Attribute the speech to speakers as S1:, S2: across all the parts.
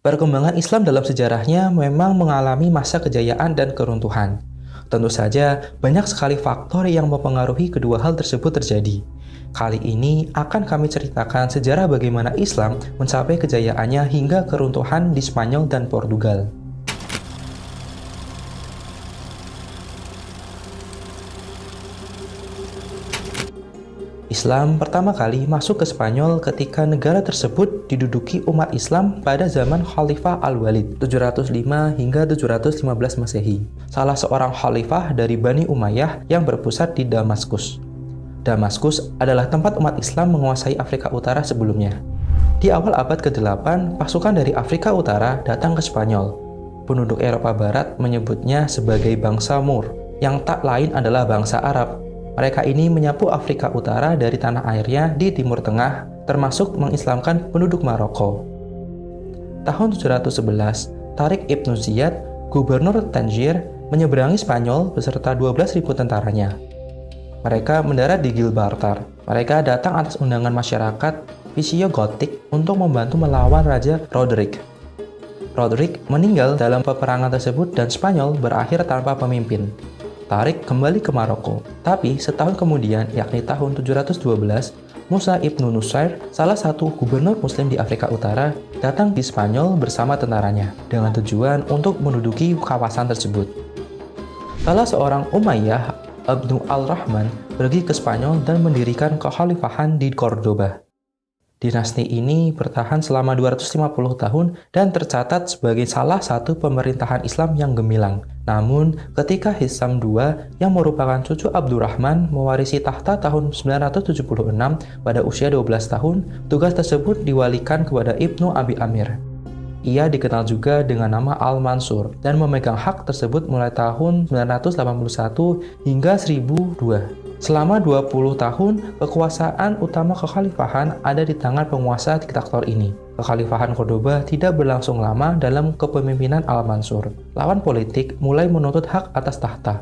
S1: Perkembangan Islam dalam sejarahnya memang mengalami masa kejayaan dan keruntuhan. Tentu saja, banyak sekali faktor yang mempengaruhi kedua hal tersebut terjadi. Kali ini akan kami ceritakan sejarah bagaimana Islam mencapai kejayaannya hingga keruntuhan di Spanyol dan Portugal. Islam pertama kali masuk ke Spanyol ketika negara tersebut diduduki umat Islam pada zaman Khalifah Al-Walid 705 hingga 715 Masehi, salah seorang khalifah dari Bani Umayyah yang berpusat di Damaskus. Damaskus adalah tempat umat Islam menguasai Afrika Utara sebelumnya. Di awal abad ke-8, pasukan dari Afrika Utara datang ke Spanyol. Penduduk Eropa Barat menyebutnya sebagai bangsa Moor, yang tak lain adalah bangsa Arab. Mereka ini menyapu Afrika Utara dari tanah airnya di Timur Tengah, termasuk mengislamkan penduduk Maroko. Tahun 711, Tariq Ibn Ziyad, gubernur Tangier, menyeberangi Spanyol beserta 12.000 tentaranya. Mereka mendarat di Gibraltar. Mereka datang atas undangan masyarakat Visigothic untuk membantu melawan Raja Roderick. Roderick meninggal dalam peperangan tersebut dan Spanyol berakhir tanpa pemimpin. Tariq kembali ke Maroko, tapi setahun kemudian, yakni tahun 712, Musa ibnu Nusair, salah satu gubernur muslim di Afrika Utara, datang di Spanyol bersama tentaranya, dengan tujuan untuk menduduki kawasan tersebut. Salah seorang Umayyah, Ibnu al-Rahman, pergi ke Spanyol dan mendirikan kekhalifahan di Cordoba. Dinasti ini bertahan selama 250 tahun dan tercatat sebagai salah satu pemerintahan Islam yang gemilang. Namun, ketika Hisam II yang merupakan cucu Abdurrahman mewarisi tahta tahun 976 pada usia 12 tahun, tugas tersebut diwalikan kepada Ibnu Abi Amir. Ia dikenal juga dengan nama Al-Mansur dan memegang hak tersebut mulai tahun 981 hingga 1002. Selama 20 tahun, kekuasaan utama kekhalifahan ada di tangan penguasa diktator ini. Kekhalifahan Cordoba tidak berlangsung lama dalam kepemimpinan Al-Mansur. Lawan politik mulai menuntut hak atas tahta.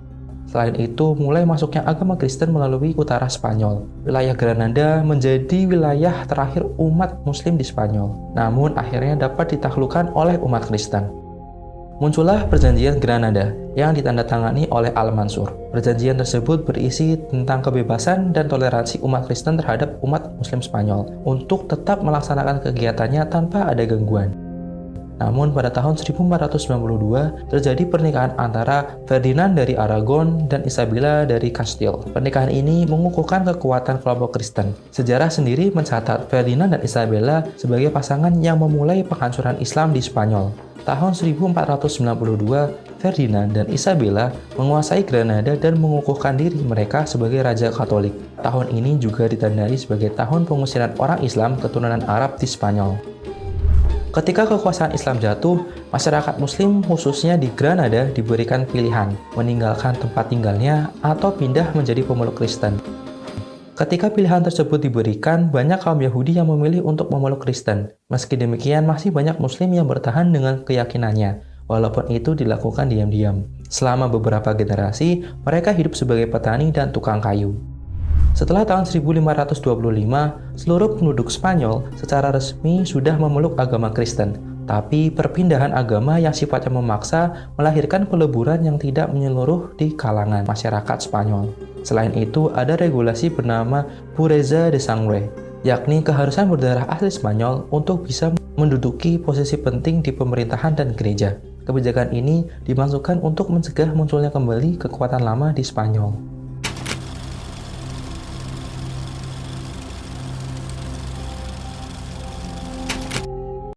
S1: Selain itu, mulai masuknya agama Kristen melalui utara Spanyol. Wilayah Granada menjadi wilayah terakhir umat Muslim di Spanyol, namun akhirnya dapat ditaklukkan oleh umat Kristen. Muncullah Perjanjian Granada yang ditandatangani oleh Al-Mansur. Perjanjian tersebut berisi tentang kebebasan dan toleransi umat Kristen terhadap umat Muslim Spanyol untuk tetap melaksanakan kegiatannya tanpa ada gangguan. Namun pada tahun 1492 terjadi pernikahan antara Ferdinand dari Aragon dan Isabella dari Castile. Pernikahan ini mengukuhkan kekuatan kelompok Kristen. Sejarah sendiri mencatat Ferdinand dan Isabella sebagai pasangan yang memulai penghancuran Islam di Spanyol. Tahun 1492, Ferdinand dan Isabella menguasai Granada dan mengukuhkan diri mereka sebagai Raja Katolik. Tahun ini juga ditandai sebagai tahun pengusiran orang Islam keturunan Arab di Spanyol. Ketika kekuasaan Islam jatuh, masyarakat Muslim khususnya di Granada diberikan pilihan, meninggalkan tempat tinggalnya atau pindah menjadi pemeluk Kristen. Ketika pilihan tersebut diberikan, banyak kaum Yahudi yang memilih untuk memeluk Kristen. Meski demikian, masih banyak Muslim yang bertahan dengan keyakinannya, walaupun itu dilakukan diam-diam. Selama beberapa generasi, mereka hidup sebagai petani dan tukang kayu. Setelah tahun 1525, seluruh penduduk Spanyol secara resmi sudah memeluk agama Kristen. Tapi perpindahan agama yang sifatnya memaksa melahirkan peleburan yang tidak menyeluruh di kalangan masyarakat Spanyol. Selain itu, ada regulasi bernama Pureza de Sangre, yakni keharusan berdarah asli Spanyol untuk bisa menduduki posisi penting di pemerintahan dan gereja. Kebijakan ini dimasukkan untuk mencegah munculnya kembali kekuatan lama di Spanyol.